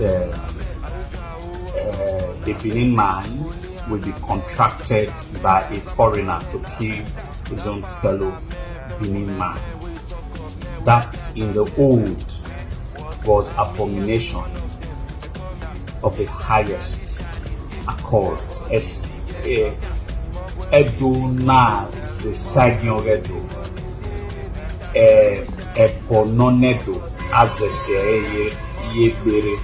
a Benin man will be contracted by a foreigner to kill his own fellow Benin man. That in the old was abomination of the highest accord. As Edo na zesagyon redo ebononedo azeseye yebere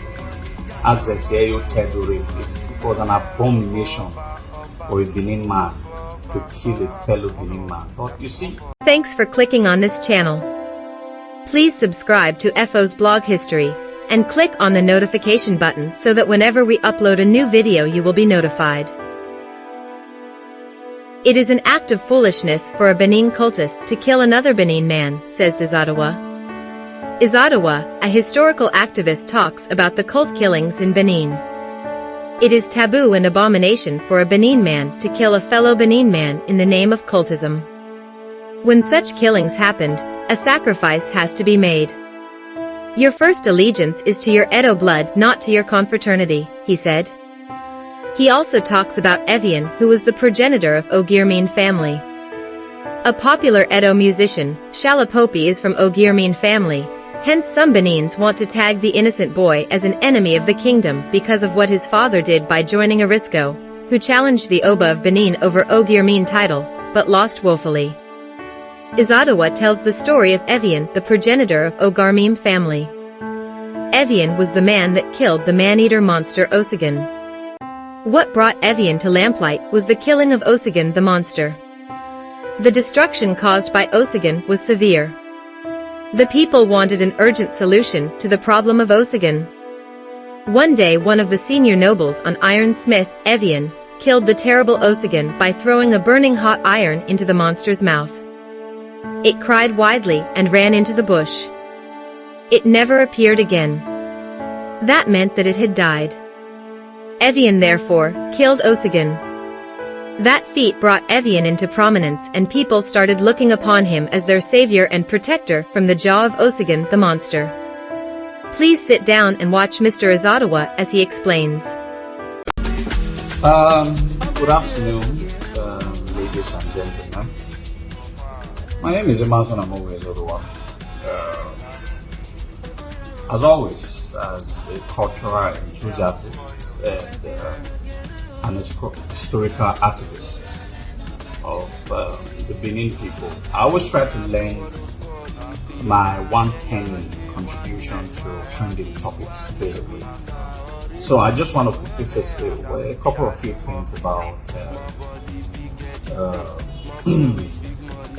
azeseye tedore. It was an abomination for a Benin man to kill a fellow Benin man. But you see. Thanks for clicking on this channel. Please subscribe to FO's blog history and click on the notification button so that whenever we upload a new video you will be notified. It is an act of foolishness for a Benin cultist to kill another Benin man, says Izoduwa. Izoduwa, a historical activist, talks about the cult killings in Benin. It is taboo and abomination for a Benin man to kill a fellow Benin man in the name of cultism. When such killings happened, a sacrifice has to be made. Your first allegiance is to your Edo blood, not to your confraternity, he said. He also talks about Evian, who was the progenitor of Ogirmin family. A popular Edo musician, Shalapopi, is from Ogirmin family, hence some Benins want to tag the innocent boy as an enemy of the kingdom because of what his father did by joining Arisco, who challenged the Oba of Benin over Ogirmin title, but lost woefully. Izoduwa tells the story of Evian, the progenitor of Ogarmim family. Evian was the man that killed the man-eater monster Osigan. What brought Evian to lamplight was the killing of Osigan the monster. The destruction caused by Osigan was severe. The people wanted an urgent solution to the problem of Osigan. One day one of the senior nobles on Iron Smith, Evian, killed the terrible Osigan by throwing a burning hot iron into the monster's mouth. It cried widely and ran into the bush. It never appeared again. That meant that it had died. Evian therefore killed Osigan. That feat brought Evian into prominence and people started looking upon him as their savior and protector from the jaw of Osigan the monster. Please sit down and watch Mr. Izoduwa as he explains. Good afternoon, ladies and gentlemen. My name is Izoduwa. As always, as a cultural enthusiast and an historical activist of the Benin people, I always try to lend my one penny contribution to trending topics, basically. So I just want to quickly say a couple of few things about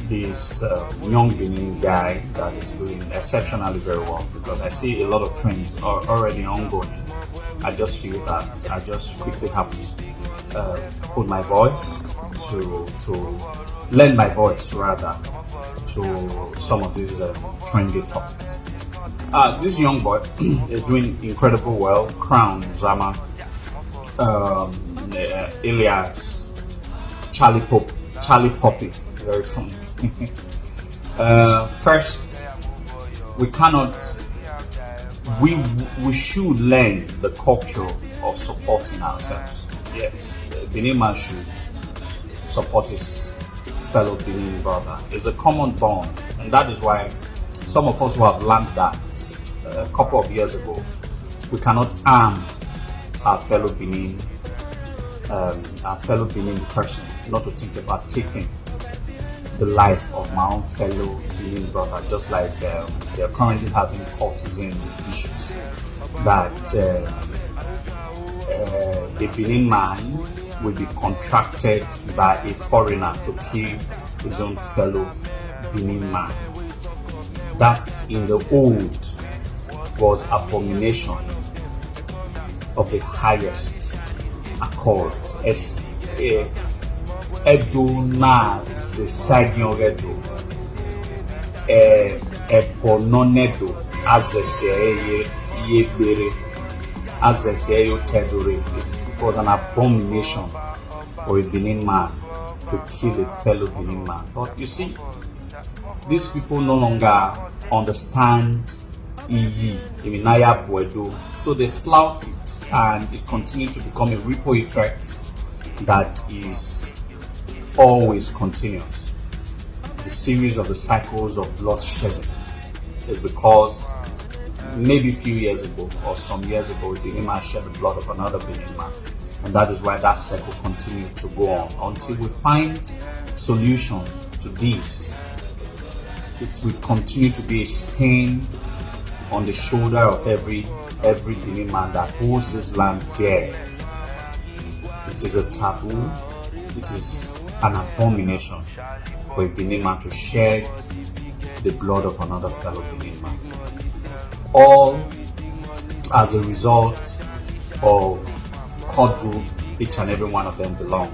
this young Benin guy that is doing exceptionally very well, because I see a lot of trends are already ongoing. I just feel that I just quickly have to put my voice to lend my voice rather to some of these trendy topics. This young boy is doing incredible well. Crown, Zama, Elias, Charlie Poppy, very funny. First, we should learn the culture of supporting ourselves. Yes, the Benin man should support his fellow Benin brother. It's a common bond, and that is why some of us who have learned that a couple of years ago, we cannot arm our fellow Benin person, not to think about taking the life of my own fellow Benin brother, just like they are currently having cultism issues, that a Benin man will be contracted by a foreigner to kill his own fellow Benin man. That in the old was abomination of the highest accord. As Edo na zesagyon redo ebononedo azeseye yebere azeseye tedore. It was an abomination for a Benin man to kill a fellow Benin man. But you see, these people no longer understand iyi iminaya bwedo So they flout it, and it continued to become a ripple effect that is always continuous. The series of the cycles of bloodshedding is because maybe a few years ago or some years ago, the Benin man shed the blood of another Benin man. And that is why that cycle continues to go on until we find solution to this. It will continue to be a stain on the shoulder of every Benin man that holds this land dear. It is a taboo. It is an abomination for a Benin man to shed the blood of another fellow Benin man. All as a result of cult group each and every one of them belong.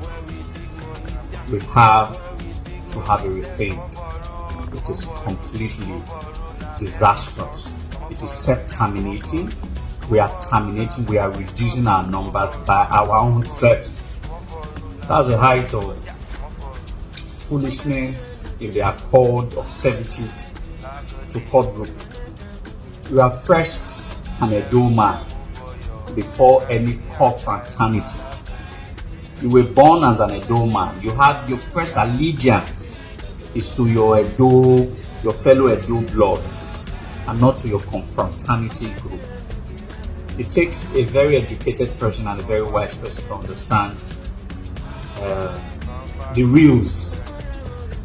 We have to have a rethink. It is completely disastrous. It is self-terminating. We are terminating, we are reducing our numbers by our own selves. That's the height of foolishness in the accord of servitude to cult group. You are first an Edo man before any cult fraternity. You were born as an Edo man. You have your first allegiance is to your Edo, your fellow Edo blood, and not to your confraternity group. It takes a very educated person and a very wise person to understand the rules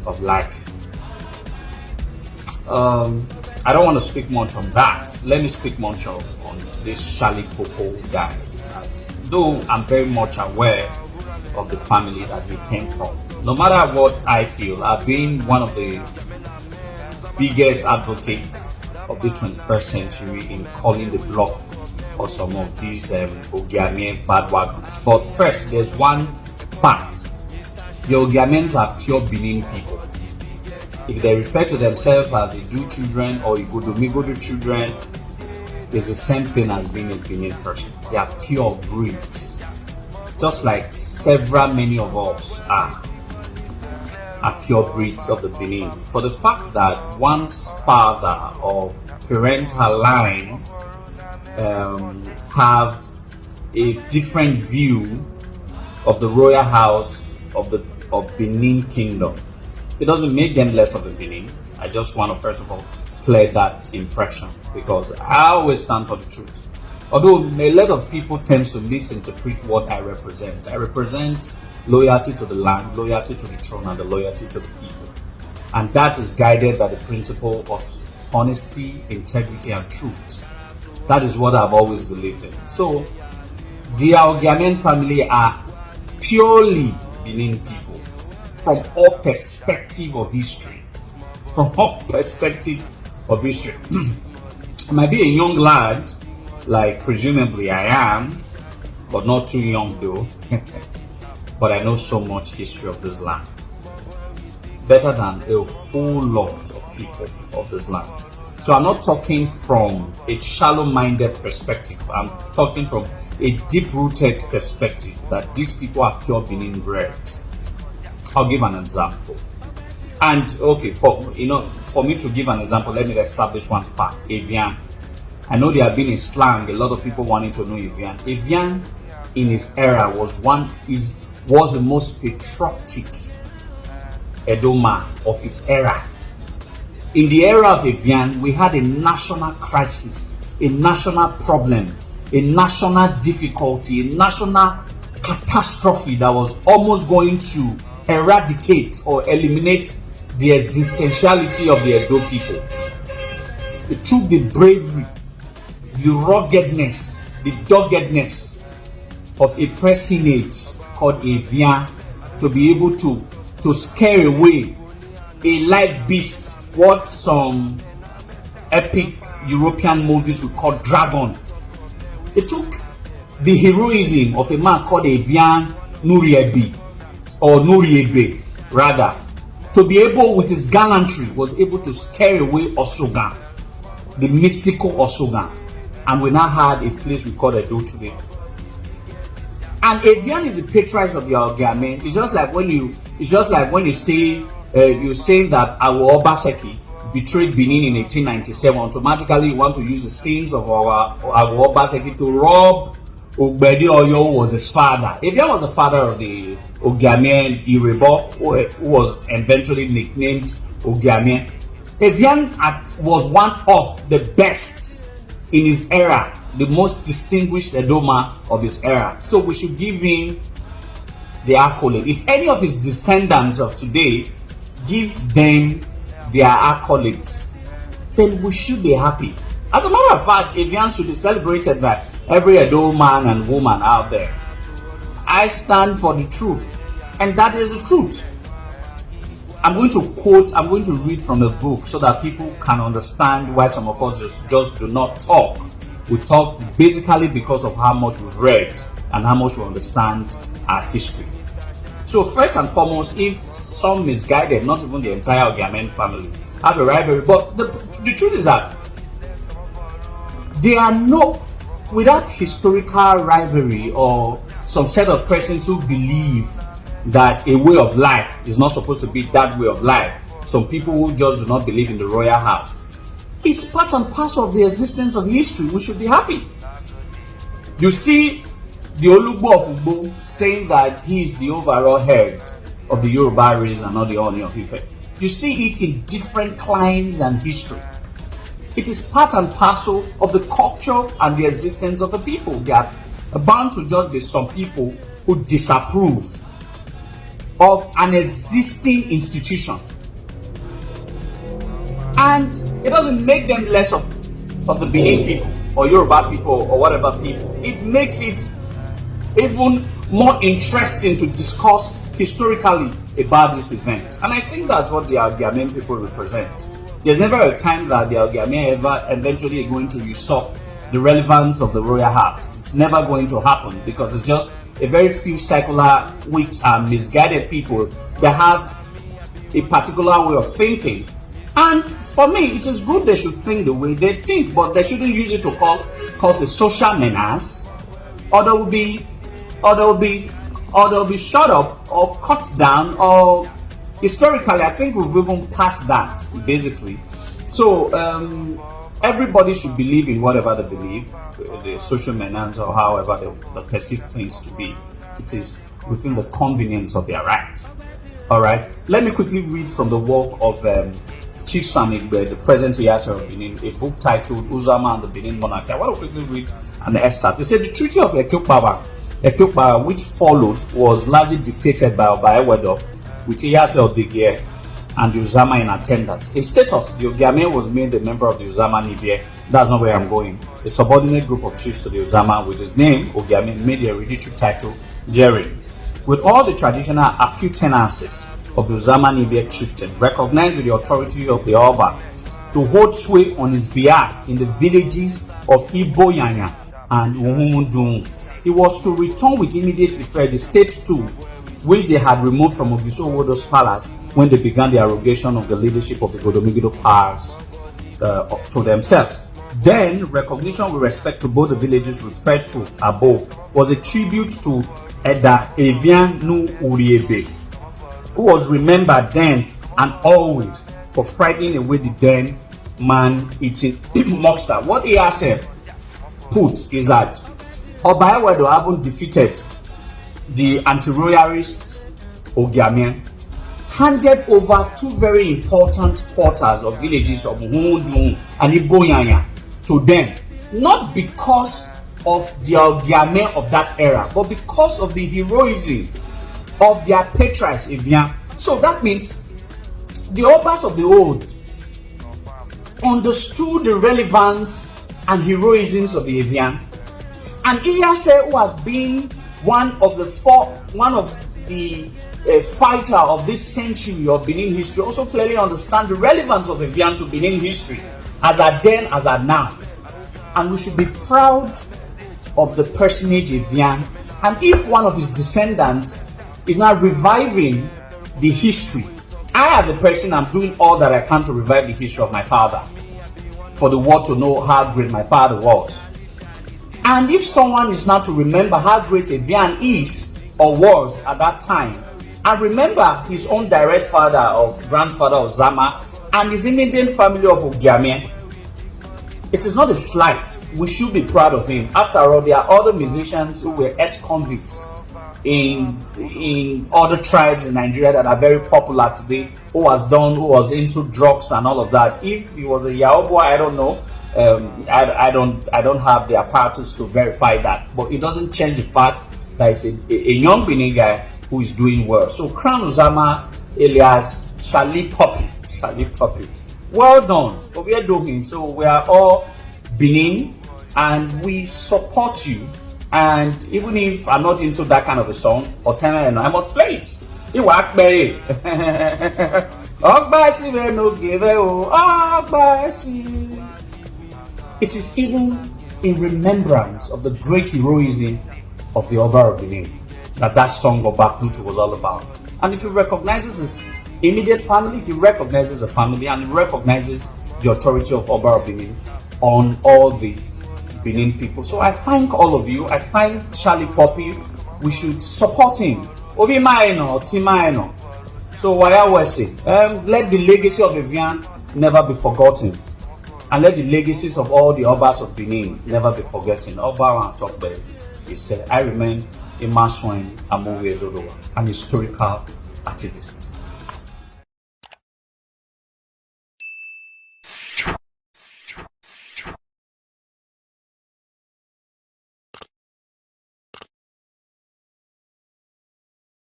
of life. I don't want to speak much on that. Let me speak much on this Charlie Popo guy. And though I'm very much aware of the family that he came from, no matter what I feel, I've been one of the biggest advocates of the 21st century in calling the bluff of some of these Ogiame bandwagons. But first, there's one fact. The Ogiamens are pure Benin people. If they refer to themselves as Idu children or Igodomigodo children, it's the same thing as being a Benin person. They are pure breeds. Just like many of us are pure breeds of the Benin. For the fact that one's father or parental line have a different view of the royal house of Benin Kingdom, it doesn't make them less of a Benin. I just want to first of all clear that impression, because I always stand for the truth. Although a lot of people tend to misinterpret what I represent. I represent loyalty to the land, loyalty to the throne, and the loyalty to the people. And that is guided by the principle of honesty, integrity, and truth. That is what I've always believed in. So, the Ogiamen family are purely Benin people from all perspective of history. From all perspective of history. I might be a young lad, like presumably I am, but not too young though. But I know so much history of this land. Better than a whole lot of people of this land. So I'm not talking from a shallow-minded perspective. I'm talking from a deep-rooted perspective that these people are pure Benin breds. I'll give an example. And okay, for me to give an example, let me establish one fact. Evian. I know there have been a slang, a lot of people wanting to know Evian. Evian in his era was the most patriotic Edo man of his era. In the era of Evian, we had a national crisis, a national problem, a national difficulty, a national catastrophe that was almost going to eradicate or eliminate the existentiality of the Edo people. It took the bravery, the ruggedness, the doggedness of a personage called Evian to be able to scare away a live beast, what some epic European movies would call dragon. It took the heroism of a man called Evian Nuriebe, or Nuriebe rather, to be able, with his gallantry, was able to scare away Osogan, the mystical Osogan. And we now had a place we call Edo today. And Evian is the patriarch of the Ogiame. It's just like when you say you're saying that our Obaseki betrayed Benin in 1897, automatically you want to use the sins of our Obaseki to rob Ogbedi Oyo, who was his father. Evian was the father of the Ogiamien Irebo, who was eventually nicknamed Ogiamien. Evian was one of the best in his era, the most distinguished Edoma of his era. So we should give him the accolade. If any of his descendants of today give them their accolades, then we should be happy. As a matter of fact, Evian should be celebrated by every Edo man and woman out there. I stand for the truth, and that is the truth. I'm going to read from a book so that people can understand why some of us just do not talk. We talk basically because of how much we've read and how much we understand our history. So first and foremost, if some misguided, not even the entire Ogiamen family, have a rivalry, but the truth is that there are no, without historical rivalry or some set of persons who believe that a way of life is not supposed to be that way of life, some people who just do not believe in the royal house, it's part and parcel of the existence of history. We should be happy. You see the Olugbo of Ugbo saying that he is the overall head of the Yoruba race and not the Oni of Ife. You see it in different climes and history. It is part and parcel of the culture and the existence of the people. There are bound to just be some people who disapprove of an existing institution. And it doesn't make them less of the Benin people or Yoruba people or whatever people. It makes it even more interesting to discuss historically about this event. And I think that's what the Ogiamen people represent. There's never a time that the Ogiamen ever eventually are going to usurp the relevance of the royal house. It's never going to happen because it's just a very few secular, which are misguided people that have a particular way of thinking. And for me, it is good they should think the way they think, but they shouldn't use it to cause a social menace, or they will be shut up or cut down, or historically, I think we've even passed that, basically. So, everybody should believe in whatever they believe, the social menace or however they perceive things to be. It is within the convenience of their right. Alright, let me quickly read from the work of Chief Sam Igbe, the present Iyase of Benin, a book titled Uzama and the Benin Monarchy. I want to quickly read an excerpt. They said the Treaty of Ekiopawa, which followed, was largely dictated by Obaewedo, with Iyase of Digie and the Uzama in attendance. In status, the Ogiame was made a member of the Uzama Nibie. That's not where I'm going. A subordinate group of chiefs to the Uzama, with his name, Ogiame, made the hereditary title Jerry. With all the traditional appurtenances of the Uzama Nibie chieftain, recognized with the authority of the Oba to hold sway on his behalf in the villages of Iboyanya and Umudun. He was to return with immediate effect the states too, which they had removed from Ogiso Wodo's palace when they began the arrogation of the leadership of the Godomigido powers to themselves. Then, recognition with respect to both the villages referred to above was a tribute to Eda Evian Nu Uriebe, who was remembered then and always for frightening away the then man-eating monster. What he has said puts is that Obaewedo having defeated the anti-royalist Ogiamien, handed over two very important quarters of villages of Muhundun and Iboyanya to them, not because of the Ogiamien of that era, but because of the heroism of their patriarchs Evian. So that means the Obas of the old understood the relevance and heroisms of the Evian, and Iyase, who has been one of the fighter of this century of Benin history, also clearly understand the relevance of Evian to Benin history as at then, as at now. And we should be proud of the personage Evian. And if one of his descendants is now reviving the history, I as a person am doing all that I can to revive the history of my father, for the world to know how great my father was. And if someone is now to remember how great Evian is or was at that time, and remember his own direct father of grandfather of Zama, and his immediate family of Ogiamie. It is not a slight. We should be proud of him. After all, there are other musicians who were ex-convicts in other tribes in Nigeria that are very popular today, who was into drugs and all of that. If he was a Yahoo boy, I don't know. I don't have the apparatus to verify that, but it doesn't change the fact that it's a young Benin guy who is doing well. So Crown Uzama alias Charlie Poppy. Well done. We are doing so. We are all Benin and we support you. And even if I'm not into that kind of a song, or I must play it. It work baby. It is even in remembrance of the great heroism of the Oba of Benin that song Oba Pluto was all about. And if he recognizes his immediate family, he recognizes the family and he recognizes the authority of Oba of Benin on all the Benin people. So I thank all of you. I thank Charlie Poppy. We should support him. Obi Maino, Timaino. So what I will say, let the legacy of Evian never be forgotten. And let the legacies of all the Obas of Benin never be forgotten. Oba and talk about it. He said, I remain a Maswine Amowe Izoduwa, an historical activist.